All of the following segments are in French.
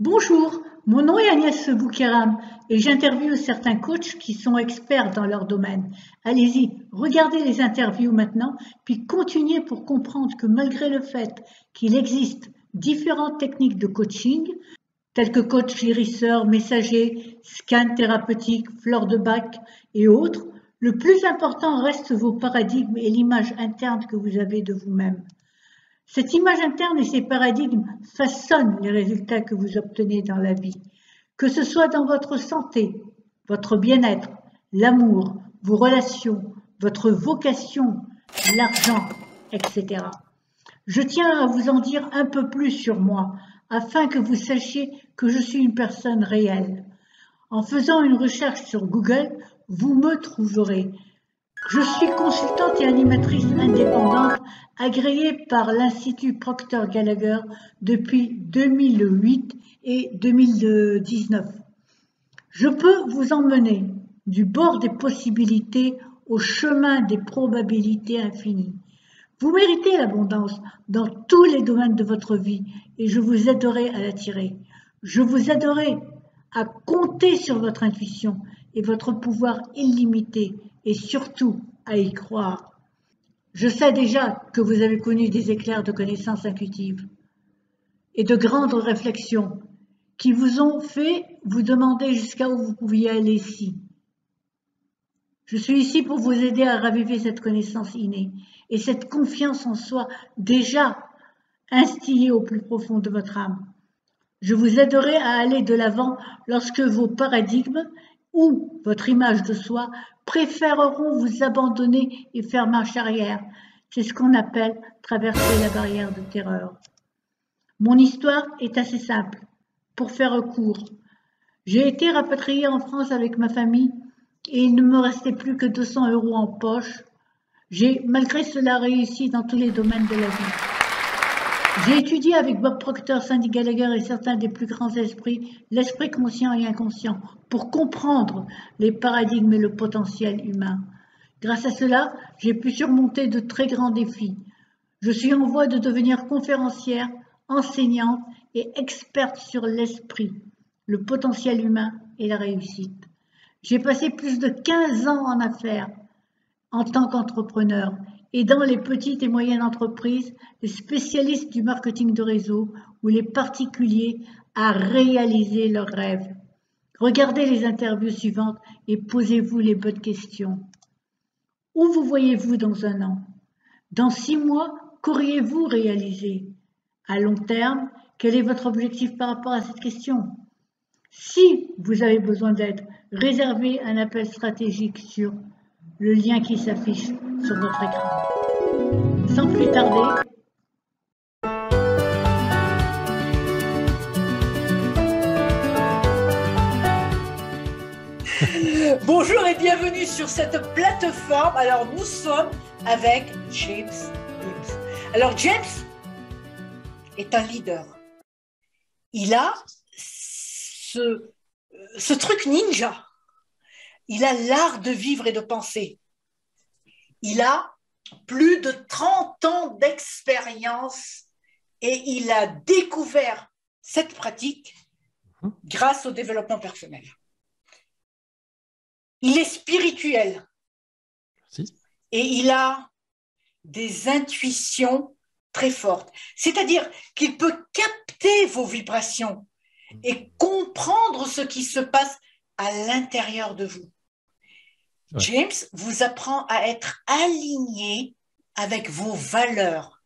Bonjour, mon nom est Agnès Boukéram et j'interviewe certains coachs qui sont experts dans leur domaine. Allez-y, regardez les interviews maintenant, puis continuez pour comprendre que malgré le fait qu'il existe différentes techniques de coaching, telles que coach guérisseur, messager, scan thérapeutique, fleur de bac et autres, le plus important reste vos paradigmes et l'image interne que vous avez de vous-même. Cette image interne et ces paradigmes façonnent les résultats que vous obtenez dans la vie, que ce soit dans votre santé, votre bien-être, l'amour, vos relations, votre vocation, l'argent, etc. Je tiens à vous en dire un peu plus sur moi, afin que vous sachiez que je suis une personne réelle. En faisant une recherche sur Google, vous me trouverez. Je suis consultante et animatrice indépendante agréée par l'Institut Proctor Gallagher depuis 2008 et 2019. Je peux vous emmener du bord des possibilités au chemin des probabilités infinies. Vous méritez l'abondance dans tous les domaines de votre vie et je vous aiderai à l'attirer. Je vous aiderai à compter sur votre intuition et votre pouvoir illimité et surtout à y croire. Je sais déjà que vous avez connu des éclairs de connaissances intuitives et de grandes réflexions qui vous ont fait vous demander jusqu'à où vous pouviez aller ici. Je suis ici pour vous aider à raviver cette connaissance innée et cette confiance en soi déjà instillée au plus profond de votre âme. Je vous aiderai à aller de l'avant lorsque vos paradigmes ou votre image de soi préféreront vous abandonner et faire marche arrière. C'est ce qu'on appelle traverser la barrière de terreur. Mon histoire est assez simple. Pour faire court, j'ai été rapatriée en France avec ma famille et il ne me restait plus que 200 € en poche. J'ai malgré cela réussi dans tous les domaines de la vie. J'ai étudié avec Bob Proctor, Sandy Gallagher et certains des plus grands esprits, l'esprit conscient et inconscient, pour comprendre les paradigmes et le potentiel humain. Grâce à cela, j'ai pu surmonter de très grands défis. Je suis en voie de devenir conférencière, enseignante et experte sur l'esprit, le potentiel humain et la réussite. J'ai passé plus de 15 ans en affaires en tant qu'entrepreneur et dans les petites et moyennes entreprises, les spécialistes du marketing de réseau ou les particuliers à réaliser leurs rêves. Regardez les interviews suivantes et posez-vous les bonnes questions. Où vous voyez-vous dans un an? Dans 6 mois, qu'auriez-vous réalisé? À long terme, quel est votre objectif par rapport à cette question? Si vous avez besoin d'aide, réservez un appel stratégique sur le lien qui s'affiche sur votre écran. Sans plus tarder, bonjour et bienvenue sur cette plateforme. Alors nous sommes avec James Hills. Alors James est un leader. Il a ce truc ninja. Il a l'art de vivre et de penser. Il a plus de 30 ans d'expérience et il a découvert cette pratique grâce au développement personnel. Il est spirituel. Merci. Et il a des intuitions très fortes. C'est-à-dire qu'il peut capter vos vibrations et comprendre ce qui se passe à l'intérieur de vous. Ouais. James vous apprend à être aligné avec vos valeurs,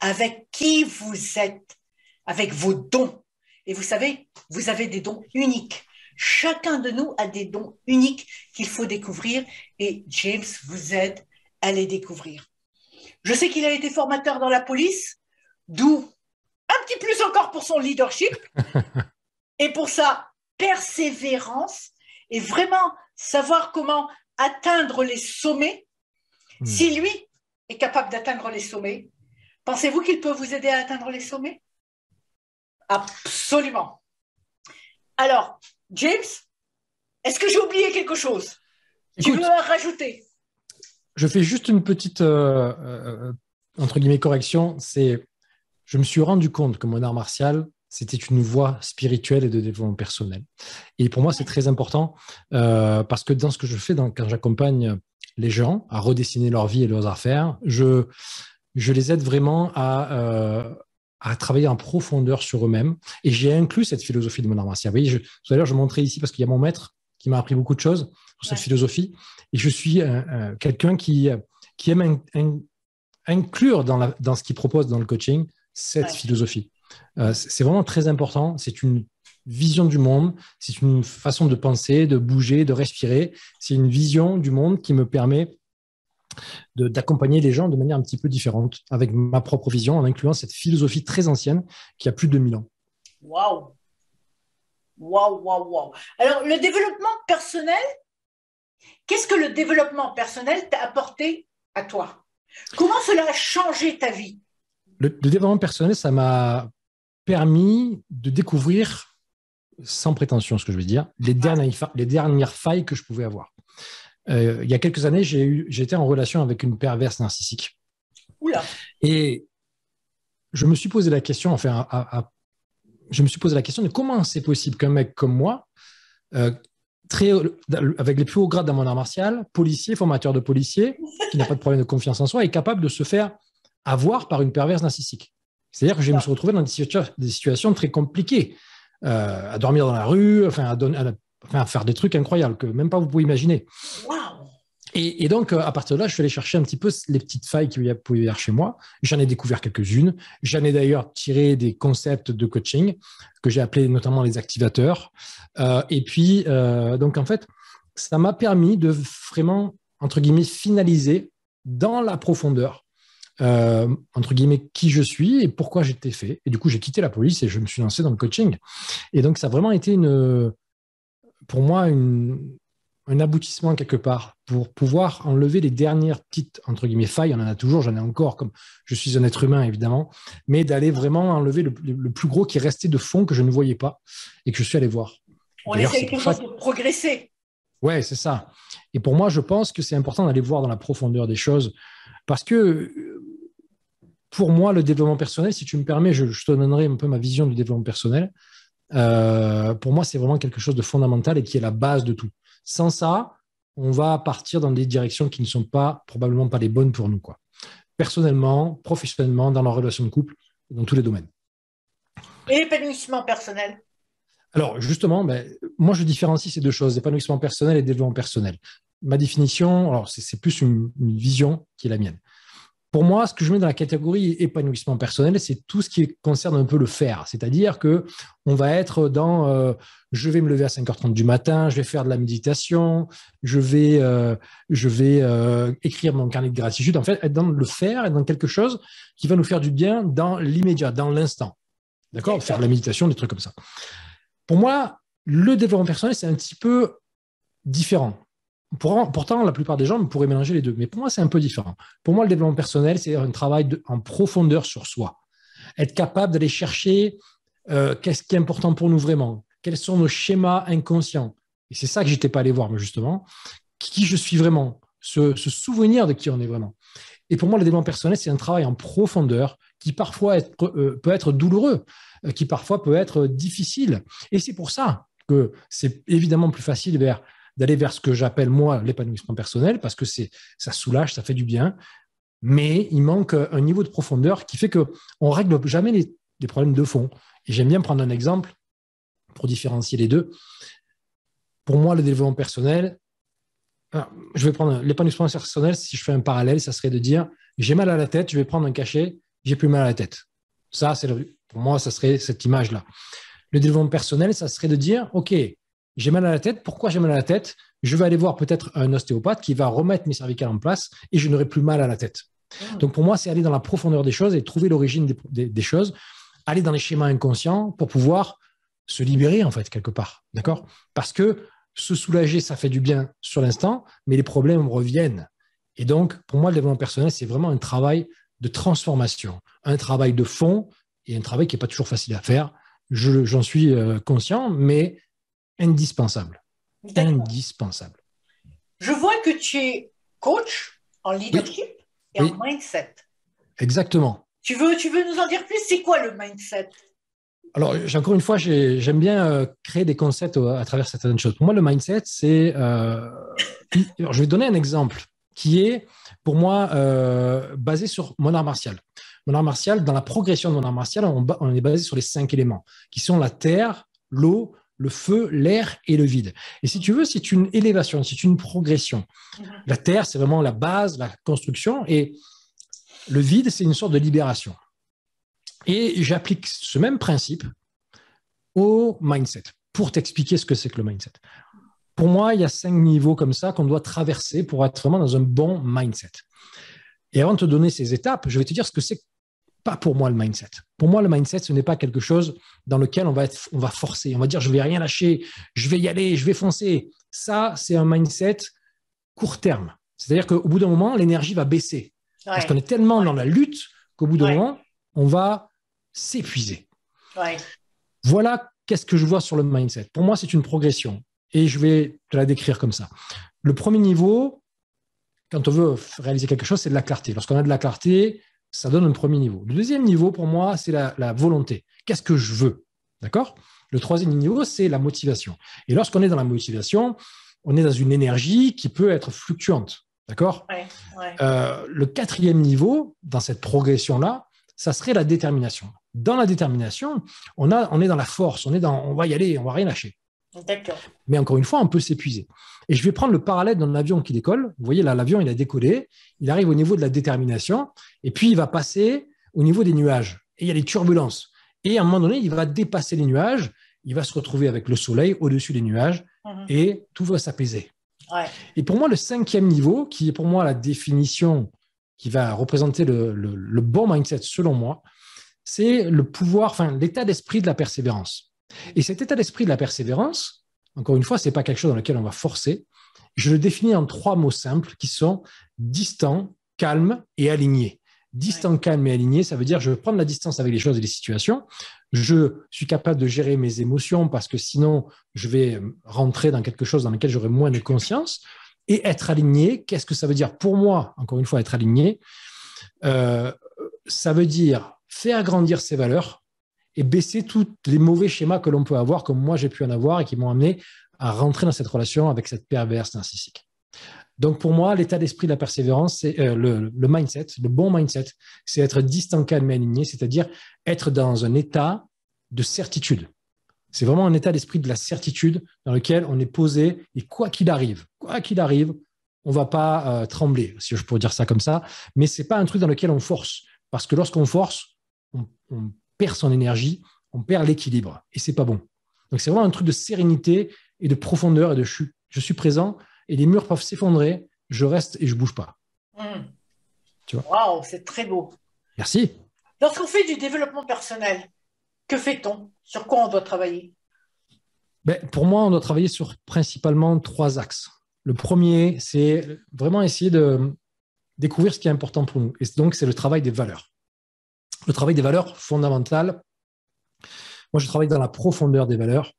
avec qui vous êtes, avec vos dons. Et vous savez, vous avez des dons uniques. Chacun de nous a des dons uniques qu'il faut découvrir et James vous aide à les découvrir. Je sais qu'il a été formateur dans la police, d'où un petit plus encore pour son leadership et pour sa persévérance et vraiment savoir comment atteindre les sommets. Si lui est capable d'atteindre les sommets, pensez-vous qu'il peut vous aider à atteindre les sommets? Absolument. Alors, James, est-ce que j'ai oublié quelque chose? Écoute, tu veux rajouter? Je fais juste une petite, entre guillemets, correction. Je me suis rendu compte que mon art martial, c'était une voie spirituelle et de développement personnel. Et pour moi, c'est très important parce que dans ce que je fais, quand j'accompagne les gens à redessiner leur vie et leurs affaires, je les aide vraiment à travailler en profondeur sur eux-mêmes. Et j'ai inclus cette philosophie de mon art martial. Vous voyez, tout à l'heure, je montrais ici parce qu'il y a mon maître qui m'a appris beaucoup de choses sur cette philosophie. Et je suis quelqu'un qui aime inclure dans ce qu'il propose dans le coaching cette philosophie. C'est vraiment très important. C'est une vision du monde, c'est une façon de penser, de bouger, de respirer. C'est une vision du monde qui me permet d'accompagner les gens de manière un petit peu différente, avec ma propre vision, en incluant cette philosophie très ancienne qui a plus de 2000 ans. Waouh! Waouh, waouh, waouh! Alors, le développement personnel, qu'est-ce que le développement personnel t'a apporté à toi? Comment cela a changé ta vie? Le développement personnel, ça m'a permis de découvrir, sans prétention ce que je veux dire, les dernières failles que je pouvais avoir. Il y a quelques années, j'étais en relation avec une perverse narcissique. Oula. Et je me suis posé la question, de comment c'est possible qu'un mec comme moi, avec les plus hauts grades dans mon art martial, policier, formateur de policier, qui n'a pas de problème de confiance en soi, est capable de se faire avoir par une perverse narcissique. C'est-à-dire que je me suis retrouvé dans des situations très compliquées, à dormir dans la rue, à faire des trucs incroyables que même pas vous pouvez imaginer. Wow. Et donc, à partir de là, je suis allé chercher un petit peu les petites failles qu'il y pouvait y avoir chez moi. J'en ai découvert quelques-unes. J'en ai d'ailleurs tiré des concepts de coaching que j'ai appelés notamment les activateurs. Et puis, donc en fait, ça m'a permis de vraiment, entre guillemets, finaliser dans la profondeur, entre guillemets, qui je suis et pourquoi j'étais fait. Et du coup, j'ai quitté la police et je me suis lancé dans le coaching. Et donc, ça a vraiment été pour moi un aboutissement quelque part pour pouvoir enlever les dernières petites, entre guillemets, failles. On en a toujours, j'en ai encore, comme je suis un être humain, évidemment, mais d'aller vraiment enlever le plus gros qui restait de fond que je ne voyais pas et que je suis allé voir. On essaie toujours de progresser. Ouais, c'est ça. Et pour moi, je pense que c'est important d'aller voir dans la profondeur des choses parce que pour moi, le développement personnel, si tu me permets, je te donnerai un peu ma vision du développement personnel. Pour moi, c'est vraiment quelque chose de fondamental et qui est la base de tout. Sans ça, on va partir dans des directions qui ne sont probablement pas les bonnes pour nous, quoi. Personnellement, professionnellement, dans la relation de couple, dans tous les domaines. Et l'épanouissement personnel? Alors, justement, moi, je différencie ces deux choses, l'épanouissement personnel et le développement personnel. Ma définition, alors c'est plus une vision qui est la mienne. Pour moi, ce que je mets dans la catégorie épanouissement personnel, c'est tout ce qui concerne un peu le faire. C'est-à-dire qu'on va être dans je vais me lever à 5h30 du matin, je vais faire de la méditation, je vais écrire mon carnet de gratitude. En fait, être dans le faire, être dans quelque chose qui va nous faire du bien dans l'immédiat, dans l'instant. D'accord ? Faire de la méditation, des trucs comme ça. Pour moi, le développement personnel, c'est un petit peu différent. Pourtant, la plupart des gens pourraient mélanger les deux. Mais pour moi, c'est un peu différent. Pour moi, le développement personnel, c'est un travail en profondeur sur soi. Être capable d'aller chercher qu'est-ce qui est important pour nous vraiment. Quels sont nos schémas inconscients. Et c'est ça que je n'étais pas allé voir, mais justement. Qui je suis vraiment. Se souvenir de qui on est vraiment. Et pour moi, le développement personnel, c'est un travail en profondeur qui parfois peut être douloureux, qui parfois peut être difficile. Et c'est pour ça que c'est évidemment plus facile d'aller vers ce que j'appelle, moi, l'épanouissement personnel, parce que ça soulage, ça fait du bien, mais il manque un niveau de profondeur qui fait qu'on ne règle jamais les problèmes de fond. Et j'aime bien prendre un exemple pour différencier les deux. Pour moi, le développement personnel, je vais prendre l'épanouissement personnel, si je fais un parallèle, ça serait de dire, j'ai mal à la tête, je vais prendre un cachet, j'ai plus mal à la tête. Ça, pour moi, ça serait cette image-là. Le développement personnel, ça serait de dire, OK, j'ai mal à la tête. Pourquoi j'ai mal à la tête? Je vais aller voir peut-être un ostéopathe qui va remettre mes cervicales en place et je n'aurai plus mal à la tête. Donc, pour moi, c'est aller dans la profondeur des choses et trouver l'origine des choses, aller dans les schémas inconscients pour pouvoir se libérer, en fait, quelque part. D'accord? Parce que se soulager, ça fait du bien sur l'instant, mais les problèmes reviennent. Et donc, pour moi, le développement personnel, c'est vraiment un travail de transformation, un travail de fond et un travail qui n'est pas toujours facile à faire. J'en suis conscient, mais indispensable. Indispensable. Je vois que tu es coach en leadership et en mindset. Exactement. Tu veux nous en dire plus? C'est quoi le mindset? Alors, encore une fois, j'aime bien créer des concepts à travers certaines choses. Pour moi, le mindset, c'est... alors, je vais donner un exemple qui est, pour moi, basé sur mon art martial. Mon art martial, dans la progression de mon art martial, on est basé sur les 5 éléments, qui sont la terre, l'eau, le feu, l'air et le vide. Et si tu veux, c'est une élévation, c'est une progression. La terre, c'est vraiment la base, la construction, et le vide, c'est une sorte de libération. Et j'applique ce même principe au mindset pour t'expliquer ce que c'est que le mindset. Pour moi, il y a 5 niveaux comme ça qu'on doit traverser pour être vraiment dans un bon mindset. Et avant de te donner ces étapes, je vais te dire ce que c'est pas pour moi le mindset. Pour moi, le mindset, ce n'est pas quelque chose dans lequel on va forcer. On va dire, je vais rien lâcher, je vais y aller, je vais foncer. Ça, c'est un mindset court terme. C'est-à-dire qu'au bout d'un moment, l'énergie va baisser. Ouais. Parce qu'on est tellement dans la lutte qu'au bout d'un moment, on va s'épuiser. Ouais. Voilà qu'est-ce que je vois sur le mindset. Pour moi, c'est une progression. Et je vais te la décrire comme ça. Le premier niveau, quand on veut réaliser quelque chose, c'est de la clarté. Lorsqu'on a de la clarté, ça donne un premier niveau. Le deuxième niveau, pour moi, c'est la volonté. Qu'est-ce que je veux? D'accord? Le troisième niveau, c'est la motivation. Et lorsqu'on est dans la motivation, on est dans une énergie qui peut être fluctuante. D'accord? Ouais. Le quatrième niveau, dans cette progression-là, ça serait la détermination. Dans la détermination, on est dans la force, on va y aller, on ne va rien lâcher. D'accord. Mais encore une fois, on peut s'épuiser. Et je vais prendre le parallèle d'un avion qui décolle. Vous voyez, là, l'avion, il a décollé. Il arrive au niveau de la détermination. Et puis, il va passer au niveau des nuages. Et il y a des turbulences. Et à un moment donné, il va dépasser les nuages. Il va se retrouver avec le soleil au-dessus des nuages. Et tout va s'apaiser. Ouais. Et pour moi, le cinquième niveau, qui est pour moi la définition qui va représenter le bon mindset, selon moi, c'est le pouvoir, enfin, l'état d'esprit de la persévérance. Et cet état d'esprit de la persévérance, encore une fois, ce n'est pas quelque chose dans lequel on va forcer. Je le définis en 3 mots simples qui sont distant, calme et aligné. Distant, calme et aligné, ça veut dire je veux prendre la distance avec les choses et les situations. Je suis capable de gérer mes émotions parce que sinon, je vais rentrer dans quelque chose dans lequel j'aurai moins de conscience. Et être aligné, qu'est-ce que ça veut dire pour moi? Encore une fois, être aligné, ça veut dire faire grandir ses valeurs et baisser tous les mauvais schémas que l'on peut avoir, comme moi j'ai pu en avoir et qui m'ont amené à rentrer dans cette relation avec cette perverse narcissique. Donc pour moi, l'état d'esprit de la persévérance, c'est le mindset, le bon mindset, c'est être distant, calme et aligné, c'est-à-dire être dans un état de certitude. C'est vraiment un état d'esprit de la certitude dans lequel on est posé et quoi qu'il arrive, on ne va pas trembler, si je pourrais dire ça comme ça, mais ce n'est pas un truc dans lequel on force. Parce que lorsqu'on force, on perd son énergie, on perd l'équilibre et c'est pas bon. Donc c'est vraiment un truc de sérénité et de profondeur et de chute. Je suis présent et les murs peuvent s'effondrer, je reste et je bouge pas. Tu vois? Waouh, c'est très beau. Merci. Lorsqu'on fait du développement personnel, que fait-on? Sur quoi on doit travailler? Pour moi, on doit travailler sur principalement 3 axes. Le premier, c'est vraiment essayer de découvrir ce qui est important pour nous. Et donc, c'est le travail des valeurs. Le travail des valeurs fondamentales. Moi, je travaille dans la profondeur des valeurs.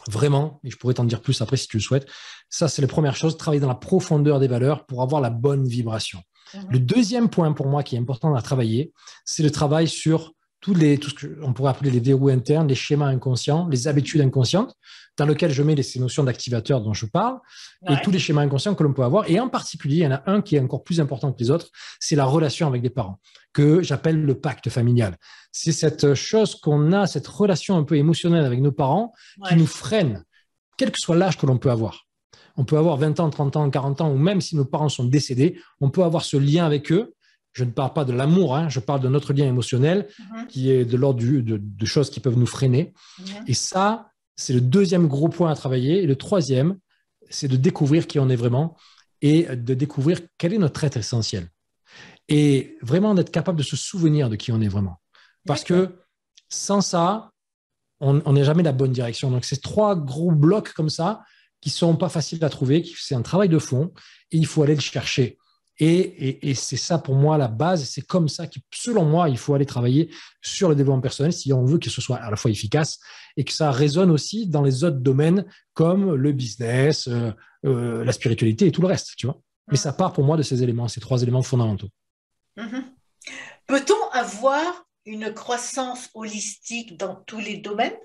Vraiment, et je pourrais t'en dire plus après si tu le souhaites. Ça, c'est la première chose, travailler dans la profondeur des valeurs pour avoir la bonne vibration. Le deuxième point pour moi qui est important à travailler, c'est le travail sur tout ce qu'on pourrait appeler les verrous internes, les schémas inconscients, les habitudes inconscientes, dans lesquelles je mets ces notions d'activateurs dont je parle, et tous les schémas inconscients que l'on peut avoir. Et en particulier, il y en a un qui est encore plus important que les autres, c'est la relation avec les parents, que j'appelle le pacte familial. C'est cette chose qu'on a, cette relation un peu émotionnelle avec nos parents qui nous freine, quel que soit l'âge que l'on peut avoir. On peut avoir 20 ans, 30 ans, 40 ans, ou même si nos parents sont décédés, on peut avoir ce lien avec eux. Je ne parle pas de l'amour, je parle de notre lien émotionnel qui est de l'ordre de choses qui peuvent nous freiner. Et ça, c'est le deuxième gros point à travailler. Et le troisième, c'est de découvrir qui on est vraiment et de découvrir quel est notre être essentiel. Et vraiment d'être capable de se souvenir de qui on est vraiment. Parce que sans ça, on n'est jamais dans la bonne direction. Donc, c'est 3 gros blocs comme ça qui ne sont pas faciles à trouver. C'est un travail de fond et il faut aller le chercher. Et c'est ça pour moi la base, c'est comme ça que selon moi il faut aller travailler sur le développement personnel si on veut que ce soit à la fois efficace et que ça résonne aussi dans les autres domaines comme le business, la spiritualité et tout le reste, tu vois. Mais ça part pour moi de ces éléments, ces 3 éléments fondamentaux. Peut-on avoir une croissance holistique dans tous les domaines?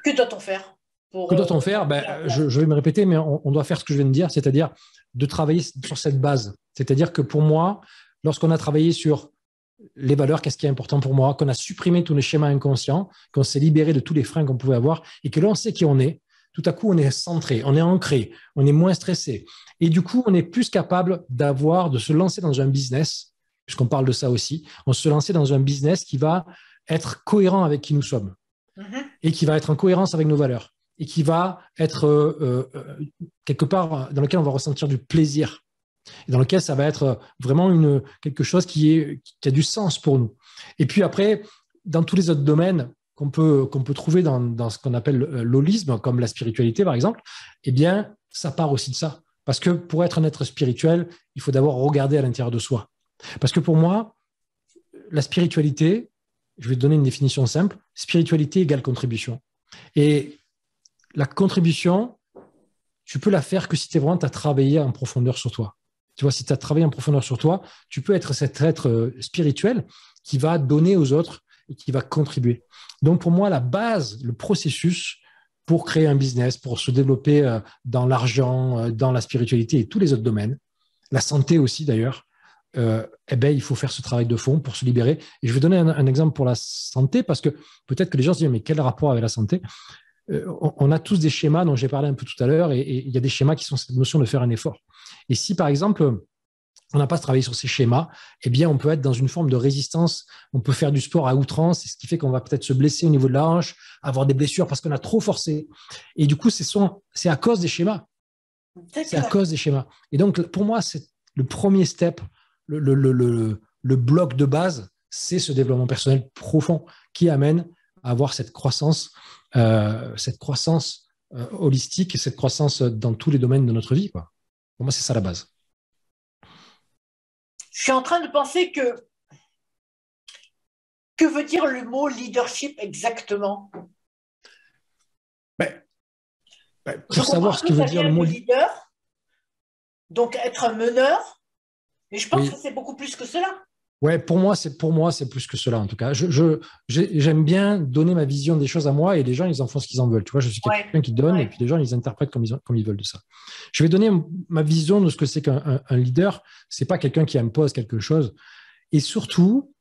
Que doit-on faire Que doit-on faire? Je vais me répéter, mais on doit faire ce que je viens de dire, c'est-à-dire de travailler sur cette base. C'est-à-dire que pour moi, lorsqu'on a travaillé sur les valeurs, qu'est-ce qui est important pour moi, qu'on a supprimé tous les schémas inconscients, qu'on s'est libéré de tous les freins qu'on pouvait avoir et que là, on sait qui on est, tout à coup, on est centré, on est ancré, on est moins stressé. Et du coup, on est plus capable de se lancer dans un business, puisqu'on parle de ça aussi, on se lancer dans un business qui va être cohérent avec qui nous sommes et qui va être en cohérence avec nos valeurs et qui va être quelque part dans lequel on va ressentir du plaisir et dans lequel ça va être vraiment quelque chose qui a du sens pour nous. Et puis après, dans tous les autres domaines qu'on peut trouver dans ce qu'on appelle l'holisme, comme la spiritualité par exemple, eh bien, ça part aussi de ça. Parce que pour être un être spirituel, il faut d'abord regarder à l'intérieur de soi. Parce que pour moi, la spiritualité, je vais te donner une définition simple, spiritualité égale contribution. Et la contribution, tu peux la faire que si tu as travaillé en profondeur sur toi. Tu vois, si tu as travaillé en profondeur sur toi, tu peux être cet être spirituel qui va donner aux autres et qui va contribuer. Donc, pour moi, la base, le processus pour créer un business, pour se développer dans l'argent, dans la spiritualité et tous les autres domaines, la santé aussi d'ailleurs, il faut faire ce travail de fond pour se libérer. Et je vais donner un exemple pour la santé parce que peut-être que les gens se disent, mais quel rapport avec la santé? On a tous des schémas dont j'ai parlé un peu tout à l'heure et il y a des schémas qui sont cette notion de faire un effort. Et si, par exemple, on n'a pas travaillé sur ces schémas, eh bien, on peut être dans une forme de résistance. On peut faire du sport à outrance, ce qui fait qu'on va peut-être se blesser au niveau de la hanche, avoir des blessures parce qu'on a trop forcé. Et du coup, c'est à cause des schémas. C'est à cause des schémas. Et donc, pour moi, c'est le premier step, le bloc de base, c'est ce développement personnel profond qui amène à avoir cette croissance holistique et cette croissance dans tous les domaines de notre vie, quoi. Pour moi, c'est ça la base. Je suis en train de penser que veut dire le mot leadership exactement? Pour savoir ce que veut dire le mot leader, donc être un meneur, mais je pense que c'est beaucoup plus que cela. Ouais, pour moi, c'est plus que cela, en tout cas. J'aime bien donner ma vision des choses à moi et les gens, ils en font ce qu'ils en veulent. Tu vois, je suis quelqu'un qui donne et puis les gens, ils interprètent comme ils veulent de ça. Je vais donner ma vision de ce que c'est qu'un leader. C'est pas quelqu'un qui impose quelque chose. Et surtout,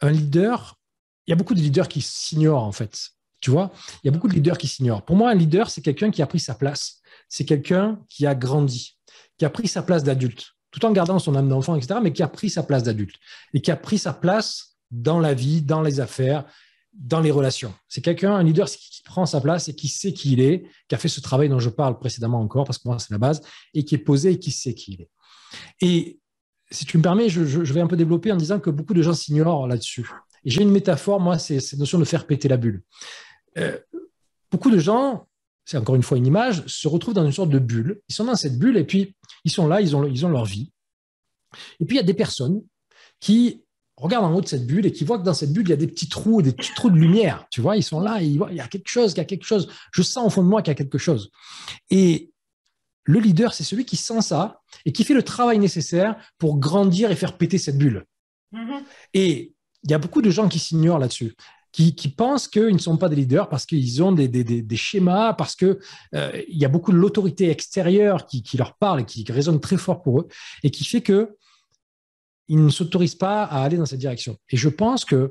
un leader, il y a beaucoup de leaders qui s'ignorent, en fait. Tu vois, il y a beaucoup de leaders qui s'ignorent. Pour moi, un leader, c'est quelqu'un qui a pris sa place. C'est quelqu'un qui a grandi, qui a pris sa place d'adulte, tout en gardant son âme d'enfant, etc., mais qui a pris sa place d'adulte et qui a pris sa place dans la vie, dans les affaires, dans les relations. C'est un leader qui prend sa place et qui sait qui il est, qui a fait ce travail dont je parle précédemment encore, parce que moi, c'est la base, et qui est posé et qui sait qui il est. Et si tu me permets, je vais un peu développer en disant que beaucoup de gens s'ignorent là-dessus. Et j'ai une métaphore, moi, c'est cette notion de faire péter la bulle. Beaucoup de gens, c'est encore une fois une image, se retrouvent dans une sorte de bulle. Ils sont dans cette bulle et puis ils sont là, ils ont leur vie. Et puis il y a des personnes qui regardent en haut de cette bulle et qui voient que dans cette bulle, il y a des petits trous de lumière. Tu vois, ils sont là et ils voient, il y a quelque chose. Je sens au fond de moi qu'il y a quelque chose. Et le leader, c'est celui qui sent ça et qui fait le travail nécessaire pour grandir et faire péter cette bulle. Et il y a beaucoup de gens qui s'ignorent là-dessus. Qui pensent qu'ils ne sont pas des leaders parce qu'ils ont des schémas, parce qu'il y a beaucoup de l'autorité extérieure qui leur parle et qui résonne très fort pour eux et qui fait qu'ils ne s'autorisent pas à aller dans cette direction. Et je pense qu'en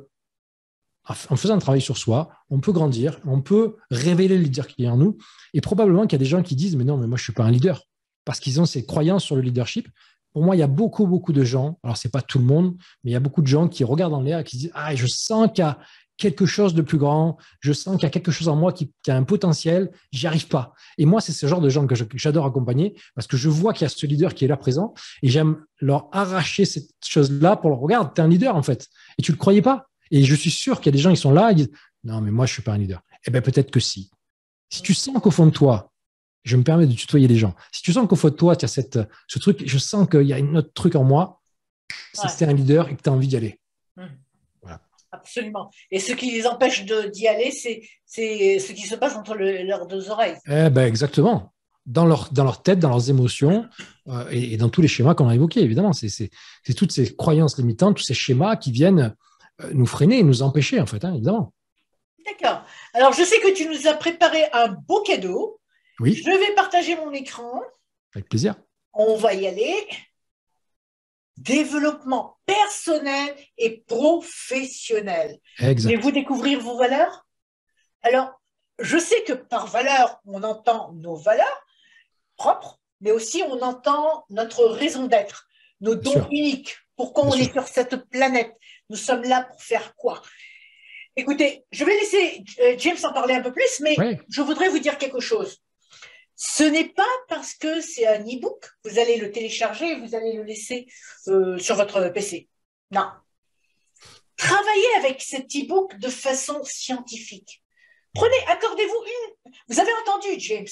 faisant un travail sur soi, on peut grandir, on peut révéler le leader qui est en nous et probablement qu'il y a des gens qui disent « mais non, mais moi je ne suis pas un leader » parce qu'ils ont ces croyances sur le leadership. Pour moi, il y a beaucoup, beaucoup de gens, alors ce n'est pas tout le monde, mais il y a beaucoup de gens qui regardent en l'air et qui disent « ah, je sens qu'il y a quelque chose de plus grand, je sens qu'il y a quelque chose en moi qui a un potentiel, j'y arrive pas. » Et moi, c'est ce genre de gens que j'adore accompagner parce que je vois qu'il y a ce leader qui est là présent et j'aime leur arracher cette chose-là pour leur regarde, tu es un leader en fait. Et tu le croyais pas. Et je suis sûr qu'il y a des gens qui sont là et disent non, mais moi, je suis pas un leader. Eh bien, peut-être que si. Si tu sens qu'au fond de toi, je me permets de tutoyer les gens, si tu sens qu'au fond de toi, tu as ce truc, je sens qu'il y a un autre truc en moi, c'est que tu es un leader et que tu as envie d'y aller. Absolument. Et ce qui les empêche d'y aller, c'est ce qui se passe entre leurs deux oreilles. Exactement. Dans leur tête, dans leurs émotions et dans tous les schémas qu'on a évoqués, évidemment. C'est toutes ces croyances limitantes, tous ces schémas qui viennent nous freiner et nous empêcher, en fait, hein, évidemment. D'accord. Alors, je sais que tu nous as préparé un beau cadeau. Oui. Je vais partager mon écran. Avec plaisir. On va y aller. Développement personnel et professionnel. Exact. Voulez-vous découvrir vos valeurs? Alors, je sais que par valeur, on entend nos valeurs propres, mais aussi on entend notre raison d'être, nos dons uniques. Pourquoi on est sur cette planète? Nous sommes là pour faire quoi? Écoutez, je vais laisser James en parler un peu plus, mais je voudrais vous dire quelque chose. Ce n'est pas parce que c'est un e-book, vous allez le télécharger et vous allez le laisser sur votre PC. Non. Travaillez avec cet e-book de façon scientifique. Accordez-vous une. Vous avez entendu, James,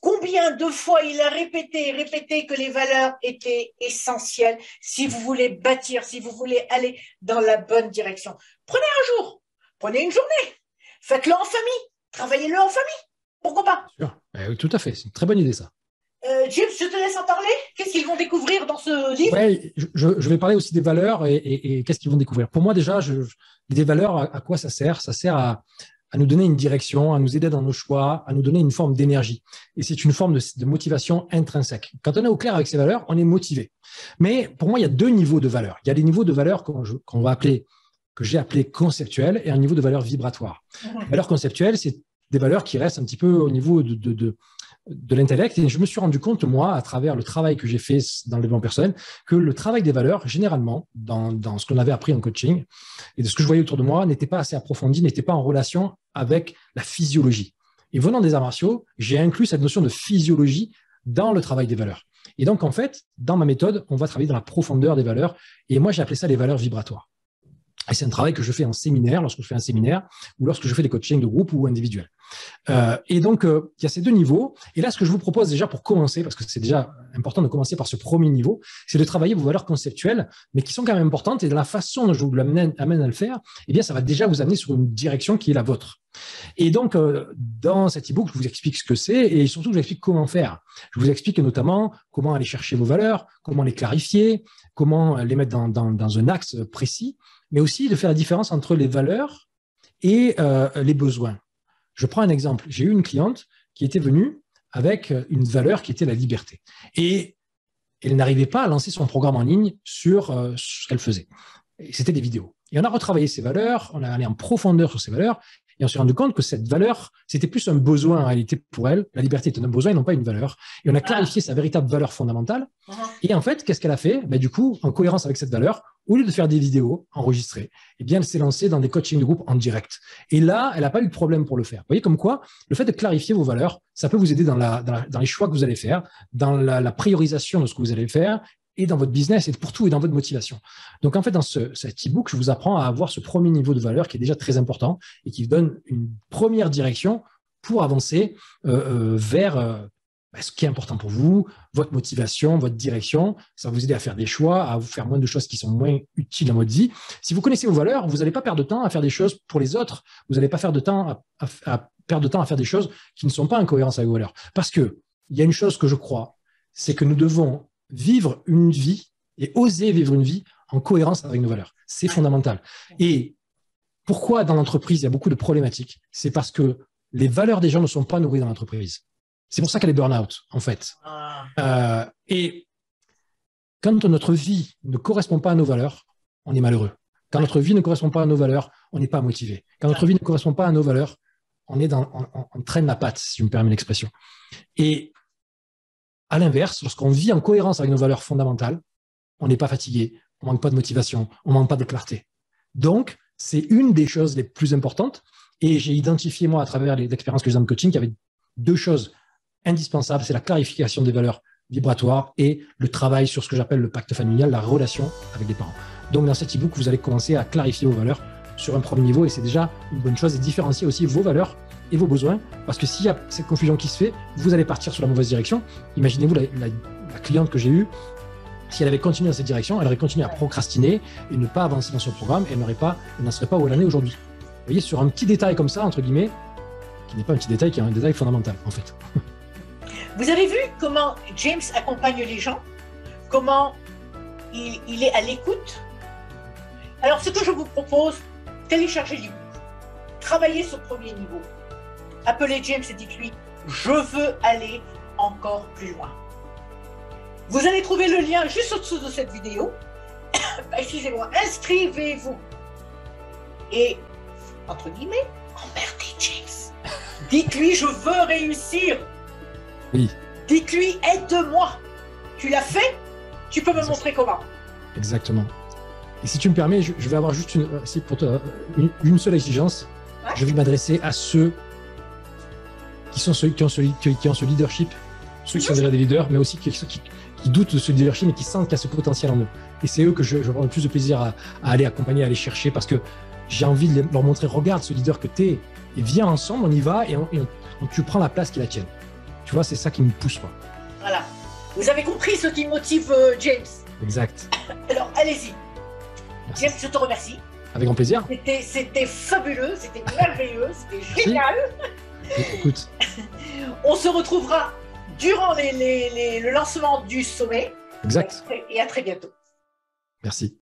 combien de fois il a répété que les valeurs étaient essentielles si vous voulez bâtir, si vous voulez aller dans la bonne direction. Prenez un jour, prenez une journée, faites-le en famille, travaillez-le en famille. Pourquoi pas? Sûr. Oui, tout à fait, c'est une très bonne idée ça. James, je te laisse en parler. Qu'est-ce qu'ils vont découvrir dans ce livre? Oui, je vais parler aussi des valeurs et qu'est-ce qu'ils vont découvrir. Pour moi, déjà, des valeurs, à quoi ça sert? Ça sert à nous donner une direction, à nous aider dans nos choix, à nous donner une forme d'énergie. Et c'est une forme de motivation intrinsèque. Quand on est au clair avec ces valeurs, on est motivé. Mais pour moi, il y a deux niveaux de valeurs. Il y a des niveaux de valeurs que j'ai appelé conceptuels et un niveau de valeurs vibratoires. Les valeurs conceptuelles, c'est des valeurs qui restent un petit peu au niveau de l'intellect. Et je me suis rendu compte, moi, à travers le travail que j'ai fait dans le développement personnel, que le travail des valeurs, généralement, dans ce qu'on avait appris en coaching et de ce que je voyais autour de moi, n'était pas assez approfondi, n'était pas en relation avec la physiologie. Et venant des arts martiaux, j'ai inclus cette notion de physiologie dans le travail des valeurs. Et donc, en fait, dans ma méthode, on va travailler dans la profondeur des valeurs. Et moi, j'ai appelé ça les valeurs vibratoires. Et c'est un travail que je fais en séminaire, lorsque je fais un séminaire, ou lorsque je fais des coachings de groupe ou individuels. Et donc, il y a ces deux niveaux. Et là, ce que je vous propose déjà pour commencer, parce que c'est déjà important de commencer par ce premier niveau, c'est de travailler vos valeurs conceptuelles, mais qui sont quand même importantes. Et de la façon dont je vous amène à le faire, eh bien, ça va déjà vous amener sur une direction qui est la vôtre. Et donc, dans cet e-book, je vous explique ce que c'est et surtout, je vous explique comment faire. Je vous explique notamment comment aller chercher vos valeurs, comment les clarifier, comment les mettre dans un axe précis, mais aussi de faire la différence entre les valeurs et les besoins. Je prends un exemple. J'ai eu une cliente qui était venue avec une valeur qui était la liberté. Et elle n'arrivait pas à lancer son programme en ligne sur ce qu'elle faisait. C'était des vidéos. Et on a retravaillé ces valeurs, on a allé en profondeur sur ces valeurs, et on s'est rendu compte que cette valeur, c'était plus un besoin en réalité pour elle. La liberté est un besoin et non pas une valeur. Et on a clarifié sa véritable valeur fondamentale. Et en fait, qu'est-ce qu'elle a fait? Du coup, en cohérence avec cette valeur, au lieu de faire des vidéos enregistrées, eh bien, elle s'est lancée dans des coachings de groupe en direct. Et là, elle n'a pas eu de problème pour le faire. Vous voyez comme quoi, le fait de clarifier vos valeurs, ça peut vous aider dans les choix que vous allez faire, dans la priorisation de ce que vous allez faire, et dans votre business et pour tout et dans votre motivation. Donc, en fait, dans cet e-book, je vous apprends à avoir ce premier niveau de valeur qui est déjà très important et qui vous donne une première direction pour avancer vers ce qui est important pour vous, votre motivation, votre direction. Ça va vous aider à faire des choix, à vous faire moins de choses qui sont moins utiles dans votre vie. Si vous connaissez vos valeurs, vous n'allez pas perdre de temps à faire des choses pour les autres. Vous n'allez pas faire de temps à perdre de temps à faire des choses qui ne sont pas en cohérence avec vos valeurs. Parce que il y a une chose que je crois, c'est que nous devons vivre une vie et oser vivre une vie en cohérence avec nos valeurs. C'est fondamental. Et pourquoi dans l'entreprise, il y a beaucoup de problématiques? C'est parce que les valeurs des gens ne sont pas nourries dans l'entreprise. C'est pour ça qu'elle est burn-out, en fait. Et quand notre vie ne correspond pas à nos valeurs, on est malheureux. Quand notre vie ne correspond pas à nos valeurs, on n'est pas motivé. Quand notre vie ne correspond pas à nos valeurs, on traîne la patte, si je me permets l'expression. Et à l'inverse, lorsqu'on vit en cohérence avec nos valeurs fondamentales, on n'est pas fatigué, on ne manque pas de motivation, on ne manque pas de clarté. Donc, c'est une des choses les plus importantes. Et j'ai identifié, moi, à travers l'expérience que j'ai dans le coaching, qu'il y avait deux choses indispensables. C'est la clarification des valeurs vibratoires et le travail sur ce que j'appelle le pacte familial, la relation avec les parents. Donc, dans cet e-book, vous allez commencer à clarifier vos valeurs sur un premier niveau et c'est déjà une bonne chose et différencier aussi vos valeurs et vos besoins, parce que s'il y a cette confusion qui se fait, vous allez partir sur la mauvaise direction. Imaginez-vous la cliente que j'ai eue, si elle avait continué dans cette direction, elle aurait continué à procrastiner et ne pas avancer dans son programme et elle n'en serait pas où elle en est aujourd'hui. Vous voyez, sur un petit détail comme ça, entre guillemets, qui n'est pas un petit détail, qui est un détail fondamental, en fait. Vous avez vu comment James accompagne les gens, comment il est à l'écoute. Alors, ce que je vous propose, téléchargez l'e-book. Travaillez sur le premier niveau. Appelez James et dites-lui, je veux aller encore plus loin. Vous allez trouver le lien juste au-dessous de cette vidéo. Excusez-moi, inscrivez-vous. Et, entre guillemets, emmerdez James. Dites-lui, je veux réussir. Oui. Dites-lui, aide-moi. Tu l'as fait, tu peux me montrer comment. Exactement. Et si tu me permets, je vais avoir juste une seule exigence. Ouais. Je vais m'adresser à ceux qui ont ce leadership, ceux qui sont déjà des leaders, mais aussi ceux qui doutent de ce leadership et qui sentent qu'il y a ce potentiel en eux. Et c'est eux que je prends le plus de plaisir à aller accompagner, à aller chercher, parce que j'ai envie de leur montrer, regarde ce leader que tu es, et viens ensemble, on y va, et tu prends la place qui est la tienne. Tu vois, c'est ça qui me pousse, quoi. Voilà. Vous avez compris ce qui motive James. Exact. Alors, allez-y. James, je te remercie. Avec grand plaisir. C'était fabuleux, c'était merveilleux, c'était génial. Écoute. On se retrouvera durant le lancement du sommet. Exact. Et à très bientôt. Merci.